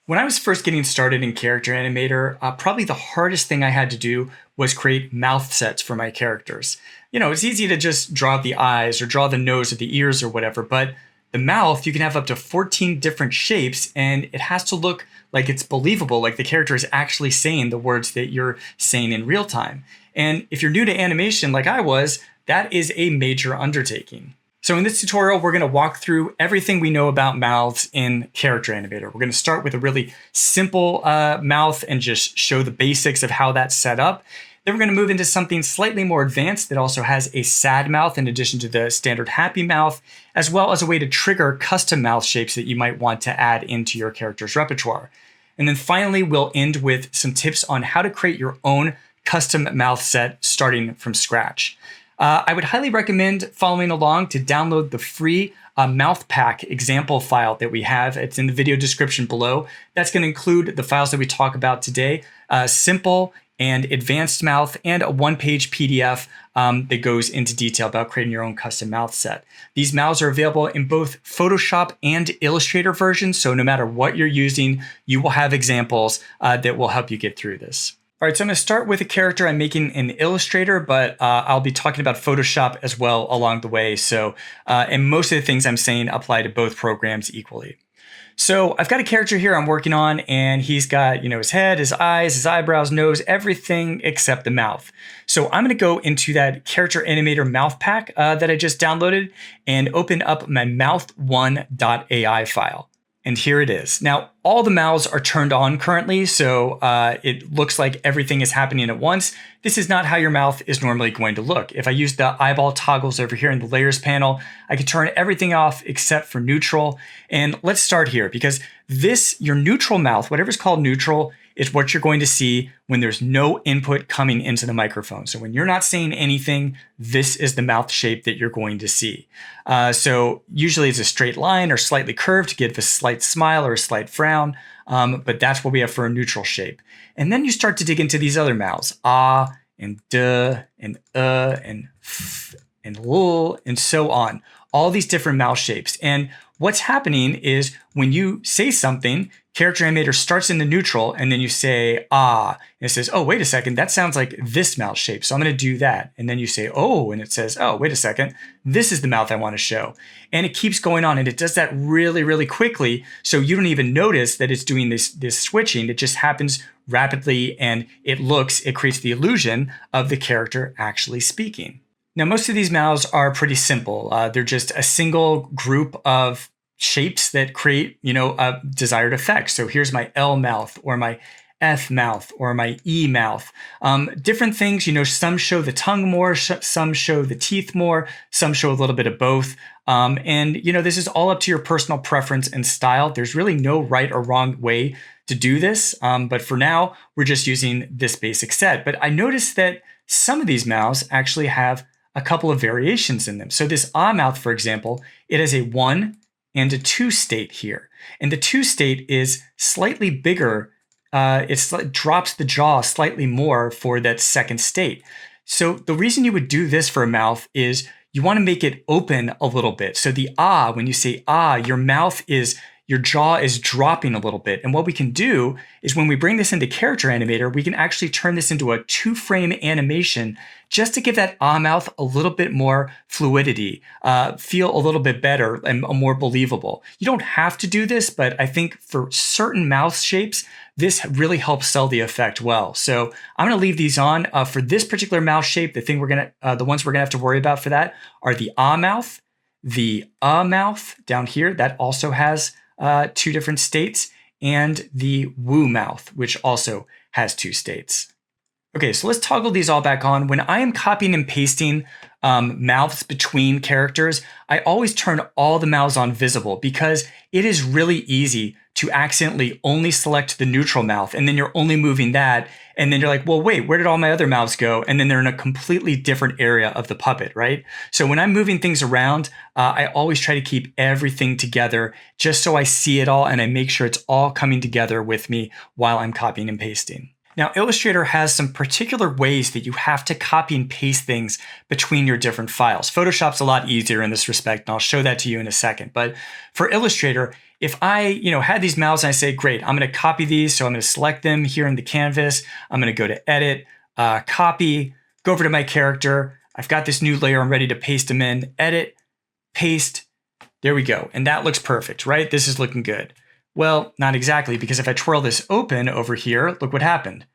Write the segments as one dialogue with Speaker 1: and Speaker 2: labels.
Speaker 1: When I was first getting started in Character Animator, probably the hardest thing I had to do was create mouth sets for my characters. It's easy to just draw the eyes or draw the nose or the ears or whatever, but the mouth, you can have up to 14 different shapes and it has to look like it's believable, like the character is actually saying the words that you're saying in real time. And if you're new to animation like I was, that is a major undertaking. So in this tutorial, we're going to walk through everything we know about mouths in Character Animator. We're going to start with a really simple mouth and just show the basics of how that's set up. Then we're going to move into something slightly more advanced that also has a sad mouth in addition to the standard happy mouth, as well as a way to trigger custom mouth shapes that you might want to add into your character's repertoire. And then finally, we'll end with some tips on how to create your own custom mouth set starting from scratch. I would highly recommend following along to download the free mouth pack example file that we have. It's in the video description below. That's going to include the files that we talk about today, simple and advanced mouth, and a one-page PDF that goes into detail about creating your own custom mouth set. These mouths are available in both Photoshop and Illustrator versions, so no matter what you're using, you will have examples that will help you get through this. All right, so I'm going to start with a character I'm making in Illustrator, but I'll be talking about Photoshop as well along the way. So, and most of the things I'm saying apply to both programs equally. So I've got a character here I'm working on, and he's got, his head, his eyes, his eyebrows, nose, everything except the mouth. So I'm going to go into that Character Animator mouth pack that I just downloaded and open up my mouth1.ai file. And here it is. Now, all the mouths are turned on currently, so it looks like everything is happening at once. This is not how your mouth is normally going to look. If I use the eyeball toggles over here in the layers panel, I can turn everything off except for neutral. And let's start here because your neutral mouth, whatever's called neutral, is what you're going to see when there's no input coming into the microphone. So when you're not saying anything, this is the mouth shape that you're going to see. So usually it's a straight line or slightly curved to give a slight smile or a slight frown, but that's what we have for a neutral shape. And then you start to dig into these other mouths, ah, and duh, and and f, and l, and so on. All these different mouth shapes. And what's happening is when you say something, Character Animator starts in the neutral, and then you say, ah, and it says, oh, wait a second, that sounds like this mouth shape, so I'm going to do that. And then you say, oh, and it says, oh, wait a second, this is the mouth I want to show. And it keeps going on, and it does that really, really quickly, so you don't even notice that it's doing this switching. It just happens rapidly, and it creates the illusion of the character actually speaking. Now, most of these mouths are pretty simple. They're just a single group of shapes that create, a desired effect. So here's my L mouth or my F mouth or my E mouth. Different things, some show the tongue more, some show the teeth more, some show a little bit of both. And this is all up to your personal preference and style. There's really no right or wrong way to do this. But for now, we're just using this basic set. But I noticed that some of these mouths actually have a couple of variations in them. So this ah mouth, for example, it has a 1 and a 2 state here. And the 2 state is slightly bigger. It drops the jaw slightly more for that second state. So the reason you would do this for a mouth is you want to make it open a little bit. So the ah, when you say ah, your jaw is dropping a little bit. And what we can do is when we bring this into Character Animator, we can actually turn this into a 2-frame animation just to give that ah mouth a little bit more fluidity, feel a little bit better and more believable. You don't have to do this, but I think for certain mouth shapes, this really helps sell the effect well. So I'm going to leave these on. For this particular mouth shape, the ones we're going to have to worry about for that are the ah mouth, the mouth down here that also has 2 different states, and the woo mouth, which also has 2 states. Okay, so let's toggle these all back on. When I am copying and pasting mouths between characters, I always turn all the mouths on visible because it is really easy to accidentally only select the neutral mouth and then you're only moving that. And then you're like, well, wait, where did all my other mouths go? And then they're in a completely different area of the puppet, right? So when I'm moving things around, I always try to keep everything together just so I see it all and I make sure it's all coming together with me while I'm copying and pasting. Now, Illustrator has some particular ways that you have to copy and paste things between your different files. Photoshop's a lot easier in this respect, and I'll show that to you in a second. But for Illustrator, if I, had these mouths and I say, great, I'm going to copy these. So I'm going to select them here in the canvas. I'm going to go to edit, copy, go over to my character. I've got this new layer. I'm ready to paste them in, edit, paste. There we go. And that looks perfect, right? This is looking good. Well, not exactly, because if I twirl this open over here, look what happened.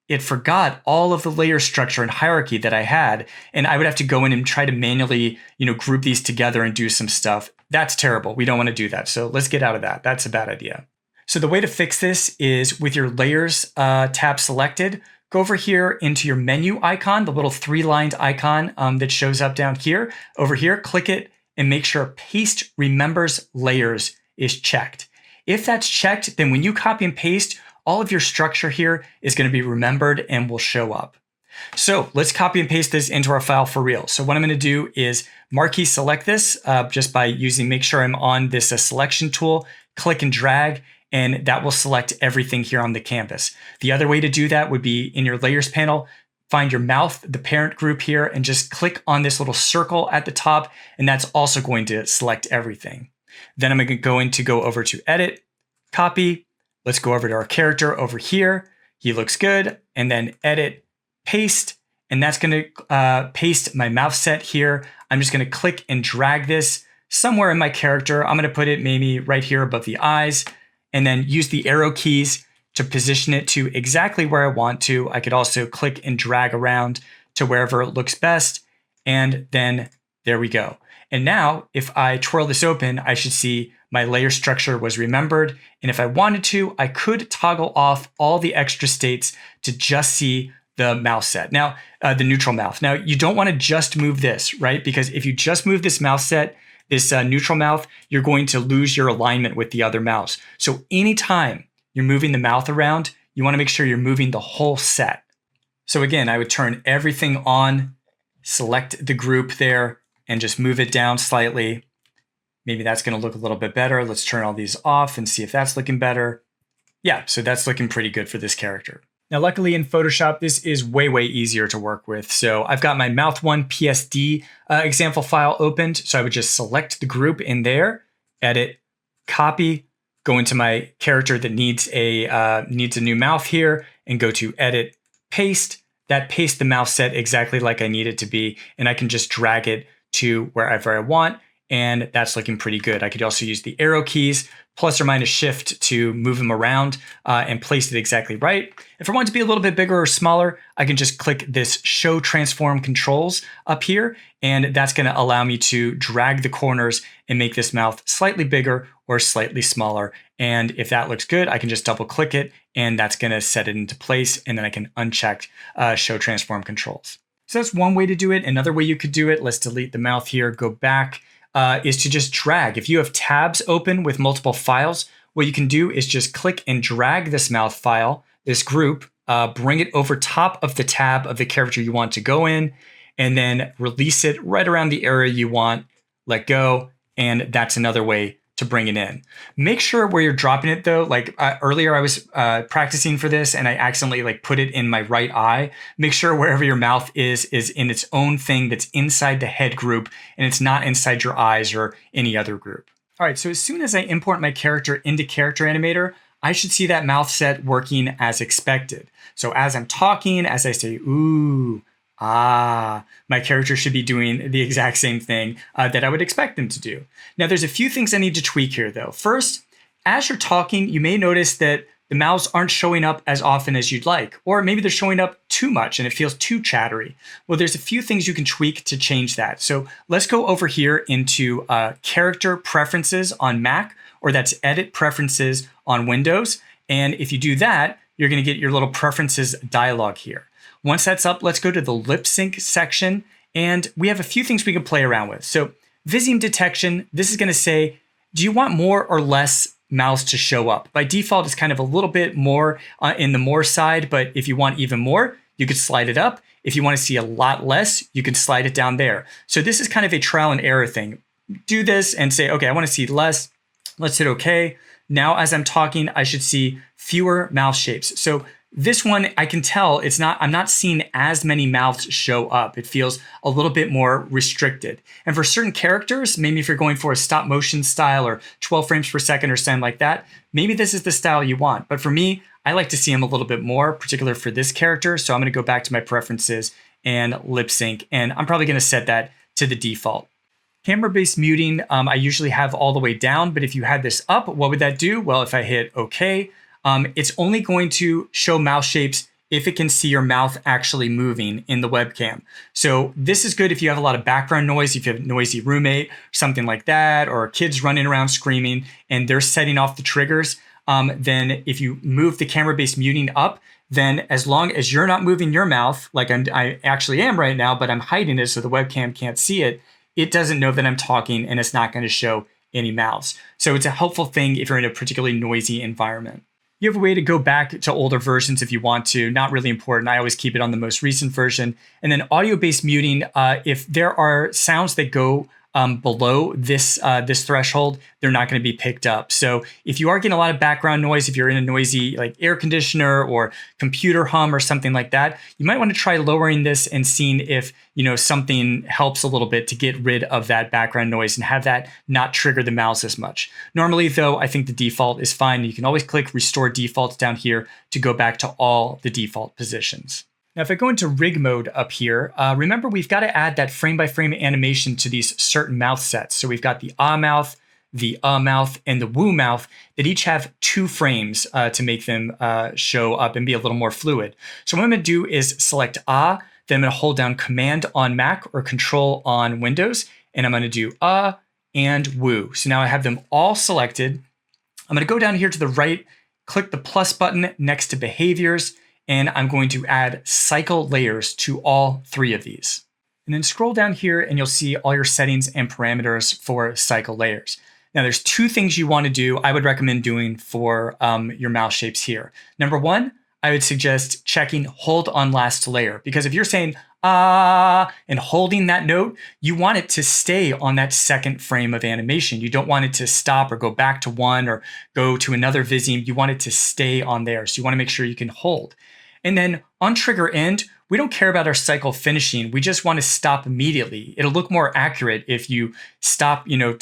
Speaker 1: It forgot all of the layer structure and hierarchy that I had, and I would have to go in and try to manually, group these together and do some stuff. That's terrible. We don't want to do that. So let's get out of that. That's a bad idea. So the way to fix this is with your Layers tab selected, go over here into your menu icon, the little 3-lined icon that shows up down here. Over here, click it and make sure Paste Remembers Layers is checked. If that's checked, then when you copy and paste, all of your structure here is going to be remembered and will show up. So let's copy and paste this into our file for real. So what I'm going to do is marquee select this just by make sure I'm on this selection tool, click and drag, and that will select everything here on the canvas. The other way to do that would be in your layers panel, find your mouth, the parent group here, and just click on this little circle at the top, and that's also going to select everything. Then I'm going to go over to edit, copy. Let's go over to our character over here. He looks good. And then edit, paste. And that's going to paste my mouth set here. I'm just going to click and drag this somewhere in my character. I'm going to put it maybe right here above the eyes. And then use the arrow keys to position it to exactly where I want to. I could also click and drag around to wherever it looks best. And then there we go. And now if I twirl this open, I should see my layer structure was remembered. And if I wanted to, I could toggle off all the extra states to just see the mouth set. Now, the neutral mouth. Now, you don't want to just move this, right? Because if you just move this mouth set, this neutral mouth, you're going to lose your alignment with the other mouths. So anytime you're moving the mouth around, you want to make sure you're moving the whole set. So again, I would turn everything on, select the group there, and just move it down slightly. Maybe that's going to look a little bit better. Let's turn all these off and see if that's looking better. Yeah, so that's looking pretty good for this character. Now, luckily in Photoshop, this is way, way easier to work with. So I've got my Mouth1 PSD example file opened. So I would just select the group in there, edit, copy, go into my character that needs a new mouth here, and go to edit, paste. That pastes the mouth set exactly like I need it to be. And I can just drag it to wherever I want. And that's looking pretty good. I could also use the arrow keys, plus or minus shift to move them around and place it exactly right. If I want it to be a little bit bigger or smaller, I can just click this show transform controls up here. And that's going to allow me to drag the corners and make this mouth slightly bigger or slightly smaller. And if that looks good, I can just double click it and that's going to set it into place. And then I can uncheck show transform controls. So that's one way to do it. Another way you could do it, let's delete the mouth here, go back, is to just drag. If you have tabs open with multiple files, what you can do is just click and drag this mouth file, this group, bring it over top of the tab of the character you want to go in, and then release it right around the area you want, let go, and that's another way to bring it in. Make sure where you're dropping it though, like earlier I was practicing for this and I accidentally put it in my right eye. Make sure wherever your mouth is in its own thing that's inside the head group and it's not inside your eyes or any other group. All right, so as soon as I import my character into Character Animator, I should see that mouth set working as expected. So as I'm talking, as I say, ooh, my character should be doing the exact same thing that I would expect them to do. Now, there's a few things I need to tweak here, though. First, as you're talking, you may notice that the mouths aren't showing up as often as you'd like, or maybe they're showing up too much and it feels too chattery. Well, there's a few things you can tweak to change that. So let's go over here into Character Preferences on Mac, or that's Edit Preferences on Windows. And if you do that, you're going to get your little Preferences dialog here. Once that's up, let's go to the lip sync section. And we have a few things we can play around with. So Visium detection, this is going to say, do you want more or less mouths to show up? By default, it's kind of a little bit more in the more side, but if you want even more, you could slide it up. If you want to see a lot less, you can slide it down there. So this is kind of a trial and error thing. Do this and say, okay, I want to see less. Let's hit okay. Now, as I'm talking, I should see fewer mouth shapes. So This one, I can tell I'm not seeing as many mouths show up. It feels a little bit more restricted. And for certain characters, maybe if you're going for a stop motion style or 12 frames per second or something like that, maybe this is the style you want. But for me, I like to see them a little bit more, particularly for this character. So I'm going to go back to my preferences and lip sync, and I'm probably going to set that to the default. Camera-based muting, I usually have all the way down, but if you had this up, what would that do? Well, if I hit OK, it's only going to show mouth shapes if it can see your mouth actually moving in the webcam. So this is good if you have a lot of background noise, if you have a noisy roommate, something like that, or kids running around screaming and they're setting off the triggers. Then if you move the camera-based muting up, then as long as you're not moving your mouth, like I actually am right now, but I'm hiding it so the webcam can't see it, it doesn't know that I'm talking and it's not going to show any mouths. So it's a helpful thing if you're in a particularly noisy environment. You have a way to go back to older versions if you want to, not really important. I always keep it on the most recent version. And then audio-based muting, if there are sounds that go below this threshold, they're not going to be picked up. So if you are getting a lot of background noise, if you're in a noisy like air conditioner or computer hum or something like that, you might want to try lowering this and seeing if something helps a little bit to get rid of that background noise and have that not trigger the mouse as much. Normally, though, I think the default is fine. You can always click Restore Defaults down here to go back to all the default positions. Now, if I go into rig mode up here, remember we've got to add that frame-by-frame animation to these certain mouth sets. So we've got the ah mouth, the mouth, and the woo mouth that each have 2 frames to make them show up and be a little more fluid. So what I'm going to do is select ah, then I'm going to hold down Command on Mac or Control on Windows, and I'm going to do ah and woo. So now I have them all selected. I'm going to go down here to the right, click the plus button next to behaviors, and I'm going to add cycle layers to all 3 of these. And then scroll down here and you'll see all your settings and parameters for cycle layers. Now there's 2 things you want to do, I would recommend doing for your mouth shapes here. Number 1, I would suggest checking hold on last layer, because if you're saying ah and holding that note, you want it to stay on that second frame of animation. You don't want it to stop or go back to 1 or go to another visime. You want it to stay on there. So you want to make sure you can hold. And then on trigger end, we don't care about our cycle finishing. We just want to stop immediately. It'll look more accurate if you stop your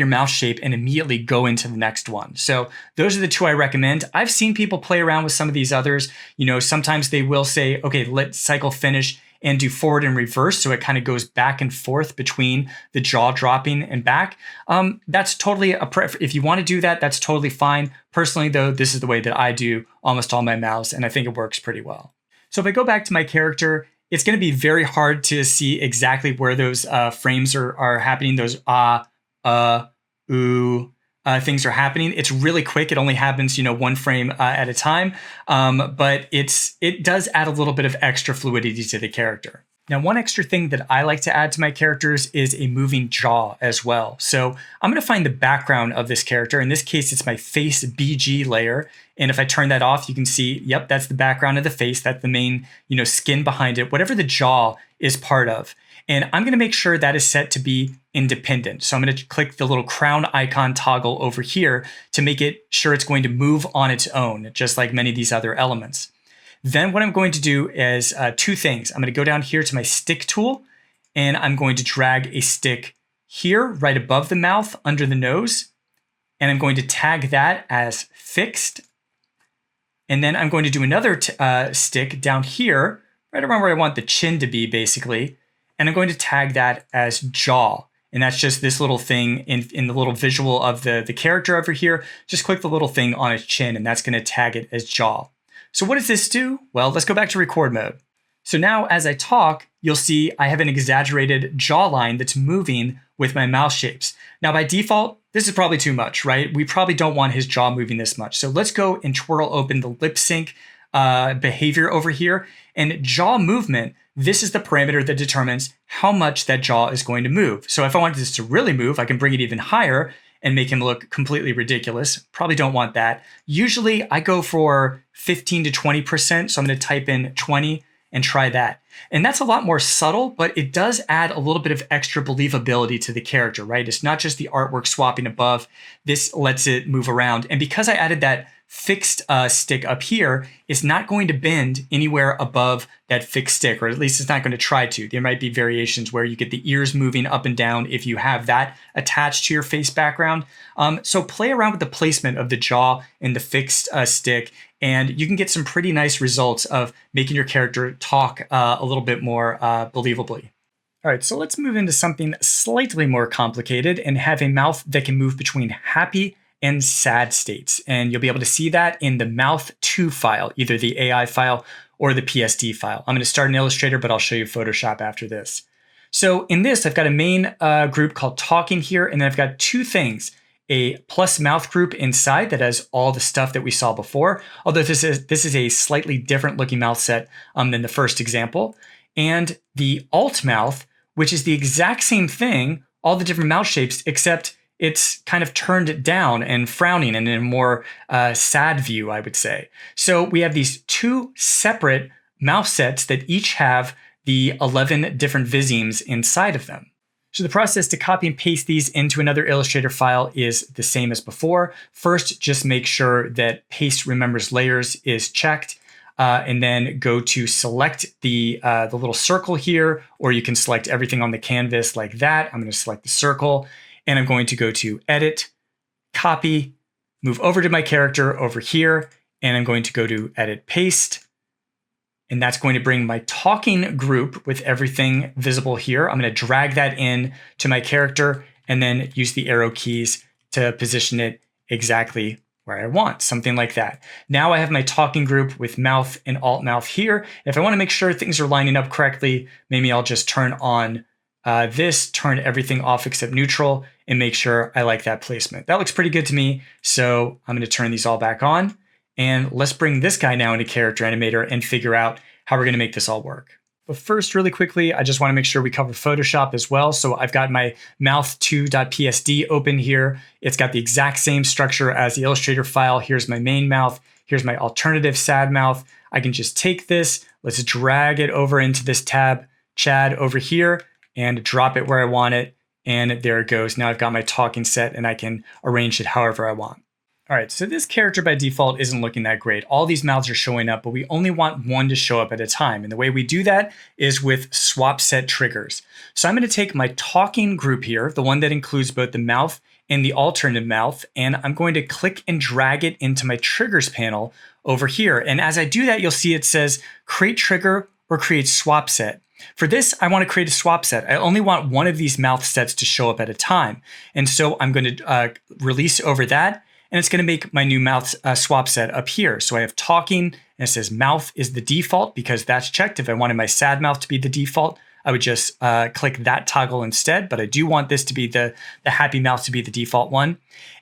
Speaker 1: mouth shape and immediately go into the next one. So those are the 2 I recommend. I've seen people play around with some of these others. Sometimes they will say, okay, let cycle finish and do forward and reverse. So it kind of goes back and forth between the jaw dropping and back. That's totally if you want to do that, that's totally fine. Personally, though, this is the way that I do almost all my mouths, and I think it works pretty well. So if I go back to my character, it's going to be very hard to see exactly where those frames are happening. Those ooh things are happening. It's really quick. It only happens, 1 frame at a time. But it does add a little bit of extra fluidity to the character. Now, one extra thing that I like to add to my characters is a moving jaw as well. So I'm going to find the background of this character. In this case, it's my face BG layer. And if I turn that off, you can see, yep, that's the background of the face. That's the main, skin behind it, whatever the jaw is part of. And I'm going to make sure that is set to be independent. So I'm going to click the little crown icon toggle over here to make it sure it's going to move on its own, just like many of these other elements. Then what I'm going to do is 2 things. I'm going to go down here to my stick tool, and I'm going to drag a stick here right above the mouth under the nose. And I'm going to tag that as fixed. And then I'm going to do another stick down here, right around where I want the chin to be, basically. And I'm going to tag that as jaw. And that's just this little thing in the little visual of the character over here. Just click the little thing on its chin, and that's going to tag it as jaw. So what does this do? Well, let's go back to record mode. So now as I talk, you'll see I have an exaggerated jawline that's moving with my mouth shapes. Now by default, this is probably too much, right? We probably don't want his jaw moving this much. So let's go and twirl open the lip sync behavior over here. And jaw movement, this is the parameter that determines how much that jaw is going to move. So if I wanted this to really move, I can bring it even higher and make him look completely ridiculous. Probably don't want that. Usually I go for 15 to 20%. So I'm going to type in 20 and try that. And that's a lot more subtle, but it does add a little bit of extra believability to the character, right? It's not just the artwork swapping above. This lets it move around. And because I added that fixed stick up here is not going to bend anywhere above that fixed stick, or at least it's not going to try to. There might be variations where you get the ears moving up and down if you have that attached to your face background. So play around with the placement of the jaw and the fixed stick, and you can get some pretty nice results of making your character talk a little bit more believably. All right, so let's move into something slightly more complicated and have a mouth that can move between happy and sad states. And you'll be able to see that in the mouth 2 file, either the AI file or the PSD file. I'm going to start in Illustrator, but I'll show you Photoshop after this. So in this, I've got a main group called talking here, and then I've got 2 things. A plus mouth group inside that has all the stuff that we saw before, although this is a slightly different looking mouth set than the first example. And the alt mouth, which is the exact same thing, all the different mouth shapes, except it's kind of turned down and frowning and in a more sad view, I would say. So we have these 2 separate mouth sets that each have the 11 different visemes inside of them. So the process to copy and paste these into another Illustrator file is the same as before. First, just make sure that Paste Remembers Layers is checked. And then go to select the little circle here, or you can select everything on the canvas like that. I'm going to select the circle, and I'm going to go to Edit, Copy, move over to my character over here, and I'm going to go to Edit, Paste. And that's going to bring my talking group with everything visible here. I'm going to drag that in to my character and then use the arrow keys to position it exactly where I want, something like that. Now I have my talking group with mouth and alt mouth here. If I want to make sure things are lining up correctly, maybe I'll just turn on this, turn everything off except neutral, and make sure I like that placement. That looks pretty good to me. So I'm going to turn these all back on. And let's bring this guy now into Character Animator and figure out how we're going to make this all work. But first, really quickly, I just want to make sure we cover Photoshop as well. So I've got my mouth2.psd open here. It's got the exact same structure as the Illustrator file. Here's my main mouth. Here's my alternative sad mouth. I can just take this, let's drag it over into this tab, Chad over here, and drop it where I want it. And there it goes. Now I've got my talking set and I can arrange it however I want. All right, so this character by default isn't looking that great. All these mouths are showing up, but we only want one to show up at a time. And the way we do that is with swap set triggers. So I'm going to take my talking group here, the one that includes both the mouth and the alternate mouth, and I'm going to click and drag it into my triggers panel over here. And as I do that, you'll see it says create trigger or create swap set. For this, I want to create a swap set. I only want one of these mouth sets to show up at a time. And so I'm going to release over that. And it's going to make my new mouth swap set up here. So I have talking, and it says mouth is the default because that's checked. If I wanted my sad mouth to be the default, I would just click that toggle instead. But I do want this to be the happy mouth to be the default one.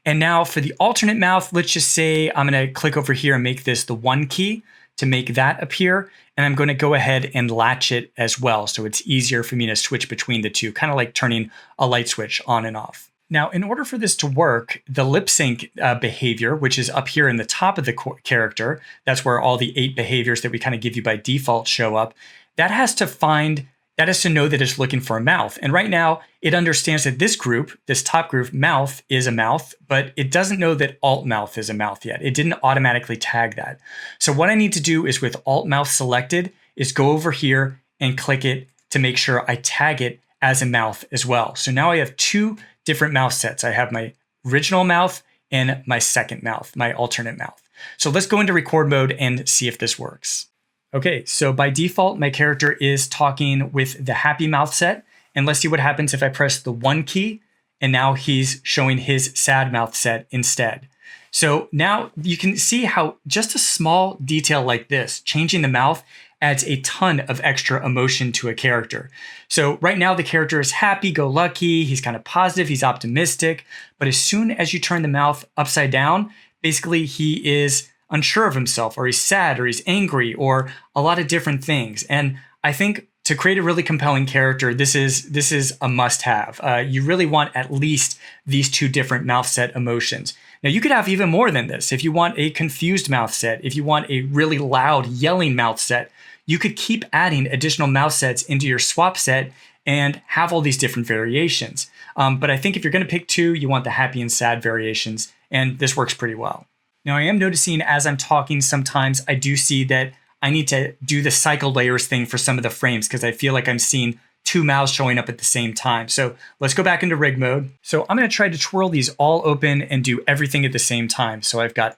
Speaker 1: And now for the alternate mouth, let's just say I'm going to click over here and make this the 1 key to make that appear. And I'm going to go ahead and latch it as well. So it's easier for me to switch between the two, kind of like turning a light switch on and off. Now, in order for this to work, the lip sync behavior, which is up here in the top of the character, that's where all the 8 behaviors that we kind of give you by default show up, that has to know that it's looking for a mouth. And right now, it understands that this group, this top group, mouth is a mouth, but it doesn't know that alt mouth is a mouth yet. It didn't automatically tag that. So what I need to do is with alt mouth selected is go over here and click it to make sure I tag it as a mouth as well. So now I have 2 different mouth sets. I have my original mouth and my second mouth, my alternate mouth. So let's go into record mode and see if this works. Okay, so by default, my character is talking with the happy mouth set. And let's see what happens if I press the 1 key and now he's showing his sad mouth set instead. So now you can see how just a small detail like this, changing the mouth, adds a ton of extra emotion to a character. So right now the character is happy-go-lucky, he's kind of positive, he's optimistic, but as soon as you turn the mouth upside down, basically he is unsure of himself, or he's sad, or he's angry, or a lot of different things. And I think to create a really compelling character, this is a must-have. You really want at least these 2 different mouth set emotions. Now you could have even more than this. If you want a confused mouth set, if you want a really loud yelling mouth set, you could keep adding additional mouth sets into your swap set and have all these different variations. But I think if you're going to pick 2, you want the happy and sad variations, and this works pretty well. Now I am noticing as I'm talking, sometimes I do see that I need to do the cycle layers thing for some of the frames because I feel like I'm seeing two mouths showing up at the same time. So let's go back into rig mode. So I'm going to try to twirl these all open and do everything at the same time. So I've got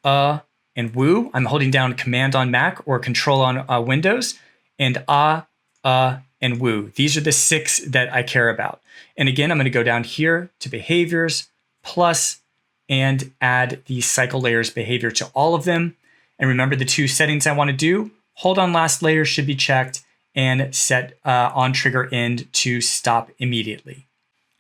Speaker 1: and woo. I'm holding down Command on Mac or Control on Windows, and and woo. These are the 6 that I care about. And again, I'm going to go down here to behaviors, plus, and add the cycle layers behavior to all of them. And remember the 2 settings I want to do. Hold on last layer should be checked, and set on trigger end to stop immediately.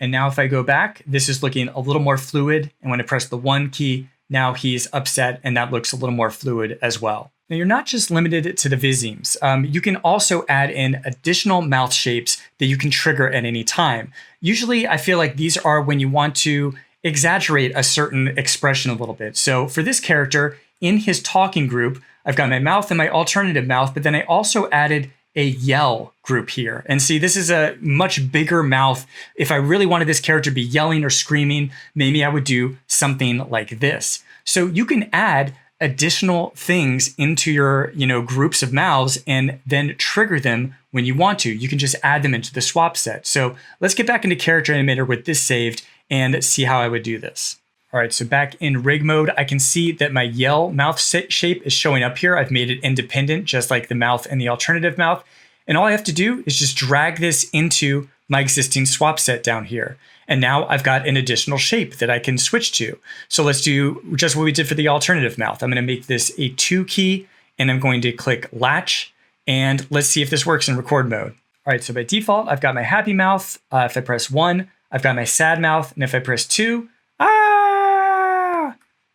Speaker 1: And now if I go back, this is looking a little more fluid. And when I press the 1 key, now he's upset, and that looks a little more fluid as well. Now you're not just limited to the visemes. You can also add in additional mouth shapes that you can trigger at any time. Usually I feel like these are when you want to exaggerate a certain expression a little bit. So for this character, in his talking group, I've got my mouth and my alternative mouth, but then I also added a yell group here. And see, this is a much bigger mouth. If I really wanted this character to be yelling or screaming, maybe I would do something like this. So you can add additional things into your, groups of mouths and then trigger them when you want to. You can just add them into the swap set. So let's get back into Character Animator with this saved and see how I would do this. All right, so back in rig mode, I can see that my yell mouth shape is showing up here. I've made it independent, just like the mouth and the alternative mouth. And all I have to do is just drag this into my existing swap set down here. And now I've got an additional shape that I can switch to. So let's do just what we did for the alternative mouth. I'm going to make this a 2 key, and I'm going to click latch, and let's see if this works in record mode. All right, so by default, I've got my happy mouth. If I press 1, I've got my sad mouth. And if I press 2,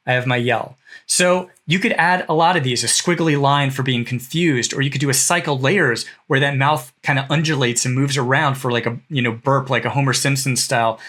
Speaker 1: I have my yell. So you could add a lot of these, a squiggly line for being confused, or you could do a cycle layers where that mouth kind of undulates and moves around for like a burp, like a Homer Simpson style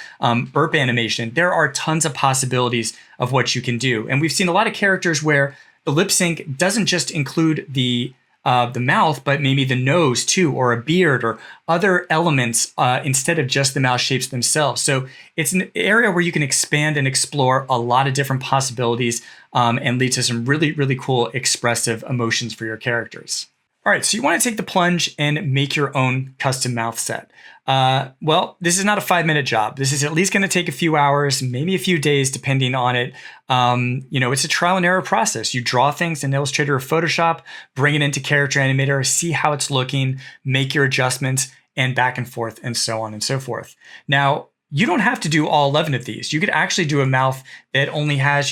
Speaker 1: burp animation. There are tons of possibilities of what you can do. And we've seen a lot of characters where the lip sync doesn't just include the mouth, but maybe the nose too, or a beard, or other elements instead of just the mouth shapes themselves. So it's an area where you can expand and explore a lot of different possibilities and lead to some really, really cool expressive emotions for your characters. All right, so you want to take the plunge and make your own custom mouth set. Well, this is not a 5-minute job. This is at least going to take a few hours, maybe a few days, depending on it. It's a trial and error process. You draw things in Illustrator or Photoshop, bring it into Character Animator, see how it's looking, make your adjustments, and back and forth, and so on and so forth. Now, you don't have to do all 11 of these. You could actually do a mouth that only has,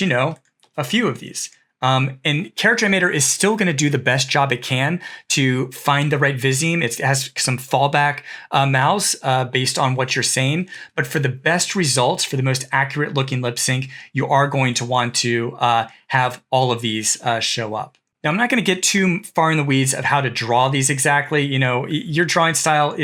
Speaker 1: a few of these. And Character Animator is still going to do the best job it can to find the right viseme. It has some fallback mouths based on what you're saying. But for the best results, for the most accurate looking lip sync, you are going to want to have all of these show up. Now, I'm not going to get too far in the weeds of how to draw these exactly. Your drawing style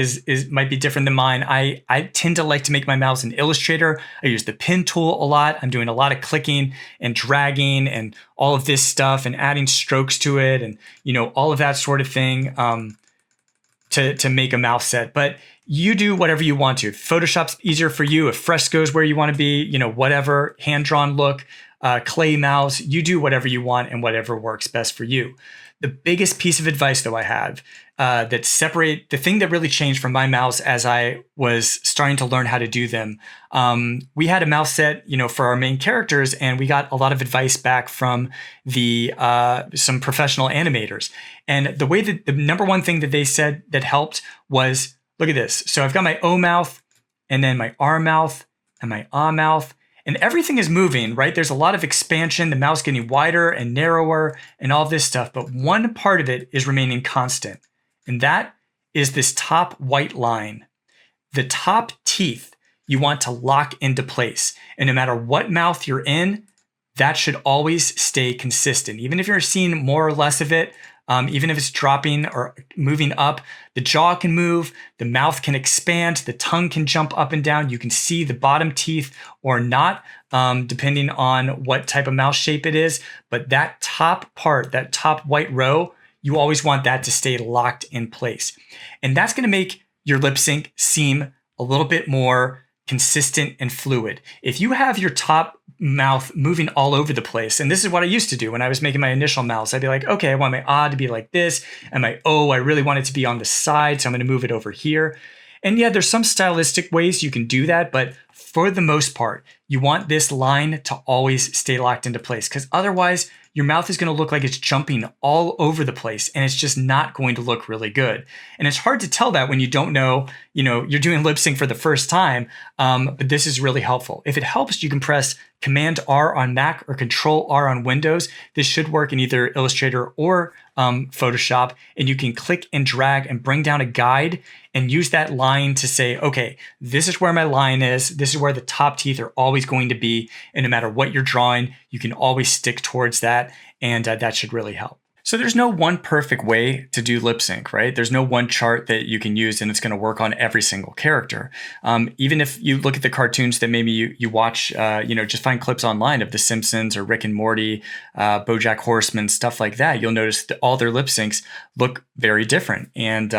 Speaker 1: might be different than mine. I tend to like to make my mouths in Illustrator. I use the pen tool a lot. I'm doing a lot of clicking and dragging and all of this stuff and adding strokes to it and, all of that sort of thing to make a mouth set. But you do whatever you want to. If Photoshop's easier for you, if Fresco's where you want to be, whatever, hand-drawn look, clay mouths, you do whatever you want and whatever works best for you. The biggest piece of advice, though, I have the thing that really changed from my mouths as I was starting to learn how to do them. We had a mouth set, for our main characters, and we got a lot of advice back from some professional animators. And the way that the number one thing that they said that helped was, look at this. So I've got my O mouth, and then my R mouth, and my Ah mouth. And everything is moving, right? There's a lot of expansion, the mouth's getting wider and narrower and all this stuff, but one part of it is remaining constant. And that is this top white line. The top teeth you want to lock into place. And no matter what mouth you're in, that should always stay consistent. Even if you're seeing more or less of it, even if it's dropping or moving up, the jaw can move, the mouth can expand, the tongue can jump up and down. You can see the bottom teeth or not, depending on what type of mouth shape it is. But that top part, that top white row, you always want that to stay locked in place. And that's going to make your lip sync seem a little bit more consistent and fluid. If you have your top mouth moving all over the place, and this is what I used to do when I was making my initial mouths, I'd be like, okay, I want my ah to be like this, and my oh, I really want it to be on the side, so I'm going to move it over here. And yeah, there's some stylistic ways you can do that, but for the most part, you want this line to always stay locked into place, because otherwise your mouth is going to look like it's jumping all over the place, and it's just not going to look really good. And it's hard to tell that when you don't know, you're doing lip sync for the first time, but this is really helpful. If it helps, you can press Command R on Mac or Control R on Windows. This should work in either Illustrator or Photoshop, and you can click and drag and bring down a guide and use that line to say, okay, this is where my line is. This is where the top teeth are always going to be. And no matter what you're drawing, you can always stick towards that. And that should really help. So there's no one perfect way to do lip sync, right? There's no one chart that you can use and it's going to work on every single character. Even if you look at the cartoons that maybe you watch, just find clips online of The Simpsons or Rick and Morty, BoJack Horseman, stuff like that, you'll notice that all their lip syncs look very different. And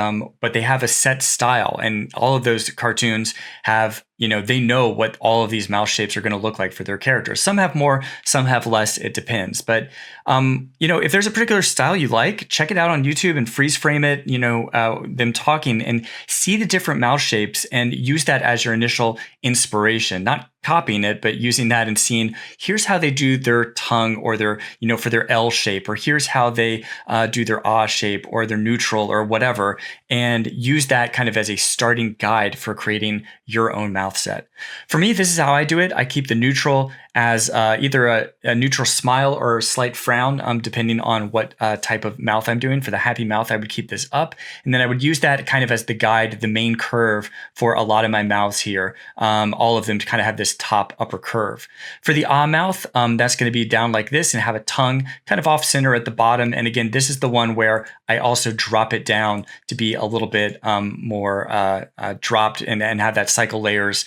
Speaker 1: but they have a set style, and all of those cartoons have, they know what all of these mouth shapes are going to look like for their characters. Some have more, some have less. It depends. But, if there's a particular style you like, check it out on YouTube and freeze frame it, them talking, and see the different mouth shapes and use that as your initial inspiration, not copying it, but using that and seeing, here's how they do their tongue or their, for their L shape, or here's how they do their ah shape or their neutral or whatever, and use that kind of as a starting guide for creating your own mouth set. For me, this is how I do it. I keep the neutral as either a neutral smile or a slight frown, depending on what type of mouth I'm doing. For the happy mouth, I would keep this up. And then I would use that kind of as the guide, the main curve for a lot of my mouths here, all of them to kind of have this top upper curve. For the ah mouth, that's going to be down like this and have a tongue kind of off center at the bottom. And again, this is the one where I also drop it down to be a little bit more dropped and have that cycle layers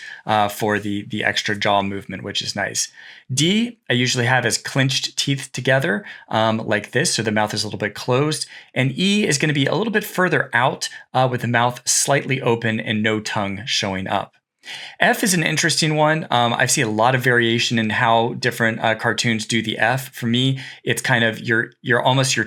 Speaker 1: for the extra jaw movement, which is nice. D, I usually have as clenched teeth together like this, so the mouth is a little bit closed. And E is going to be a little bit further out with the mouth slightly open and no tongue showing up. F is an interesting one. I've seen a lot of variation in how different cartoons do the F. For me, it's kind of your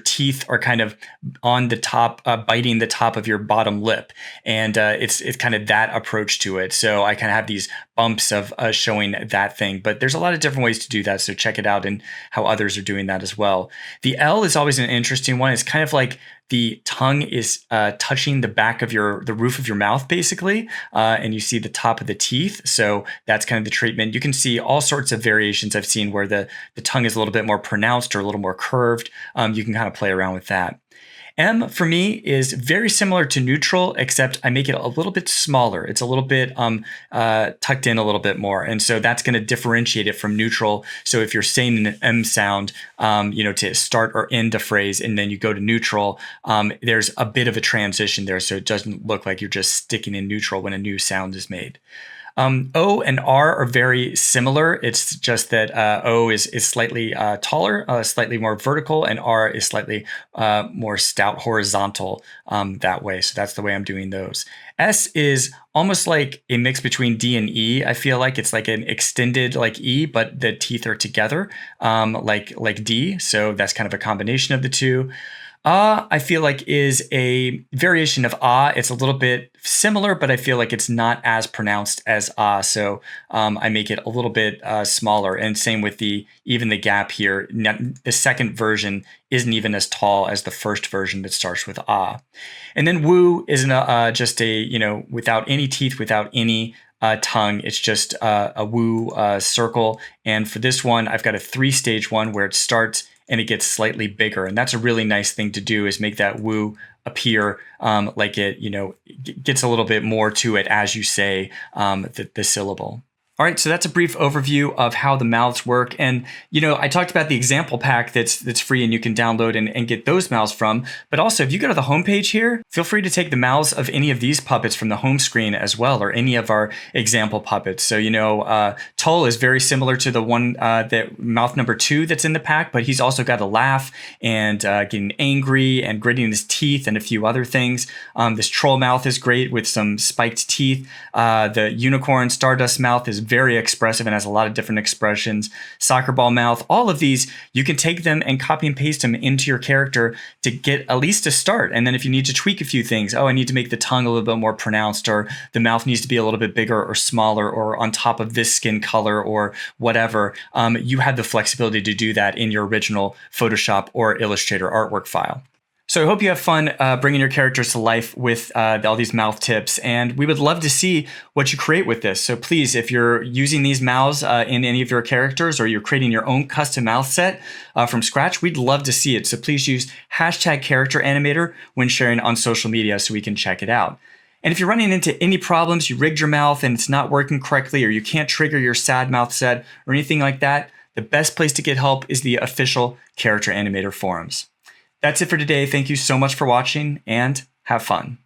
Speaker 1: teeth are kind of on the top, biting the top of your bottom lip, and it's kind of that approach to it. So I kind of have these bumps of showing that thing, but there's a lot of different ways to do that. So check it out and how others are doing that as well. The L is always an interesting one. It's kind of like the tongue is touching the back of the roof of your mouth, basically, and you see the top of the teeth. So that's kind of the treatment. You can see all sorts of variations I've seen where the tongue is a little bit more pronounced or a little more curved. You can kind of play around with that. M for me is very similar to neutral, except I make it a little bit smaller. It's a little bit tucked in a little bit more. And so that's going to differentiate it from neutral. So if you're saying an M sound, to start or end a phrase, and then you go to neutral, there's a bit of a transition there. So it doesn't look like you're just sticking in neutral when a new sound is made. O and R are very similar. It's just that O is slightly taller, slightly more vertical, and R is slightly more stout horizontal that way. So that's the way I'm doing those. S is almost like a mix between D and E. I feel like it's like an extended like E, but the teeth are together like D. So that's kind of a combination of the two. I feel like is a variation of ah. It's a little bit similar, but I feel like it's not as pronounced as ah. So I make it a little bit smaller. And same with even the gap here. The second version isn't even as tall as the first version that starts with ah. And then woo is just a, without any teeth, without any tongue. It's just a woo circle. And for this one, I've got a 3-stage one where it starts and it gets slightly bigger. And that's a really nice thing to do, is make that woo appear like it, gets a little bit more to it as you say the syllable. All right, so that's a brief overview of how the mouths work. And, I talked about the example pack that's free and you can download and get those mouths from. But also, if you go to the homepage here, feel free to take the mouths of any of these puppets from the home screen as well, or any of our example puppets. So, Tull is very similar to the one, that mouth number 2 that's in the pack, but he's also got a laugh and getting angry and gritting his teeth and a few other things. This troll mouth is great with some spiked teeth. The unicorn stardust mouth is very expressive and has a lot of different expressions. Soccer ball mouth, all of these, you can take them and copy and paste them into your character to get at least a start. And then if you need to tweak a few things, I need to make the tongue a little bit more pronounced, or the mouth needs to be a little bit bigger or smaller, or on top of this skin color or whatever, you have the flexibility to do that in your original Photoshop or Illustrator artwork file. So I hope you have fun bringing your characters to life with all these mouth tips, and we would love to see what you create with this. So please, if you're using these mouths in any of your characters, or you're creating your own custom mouth set from scratch, we'd love to see it. So please use #Character Animator when sharing on social media so we can check it out. And if you're running into any problems, you rigged your mouth and it's not working correctly, or you can't trigger your sad mouth set or anything like that, the best place to get help is the official Character Animator forums. That's it for today. Thank you so much for watching, and have fun.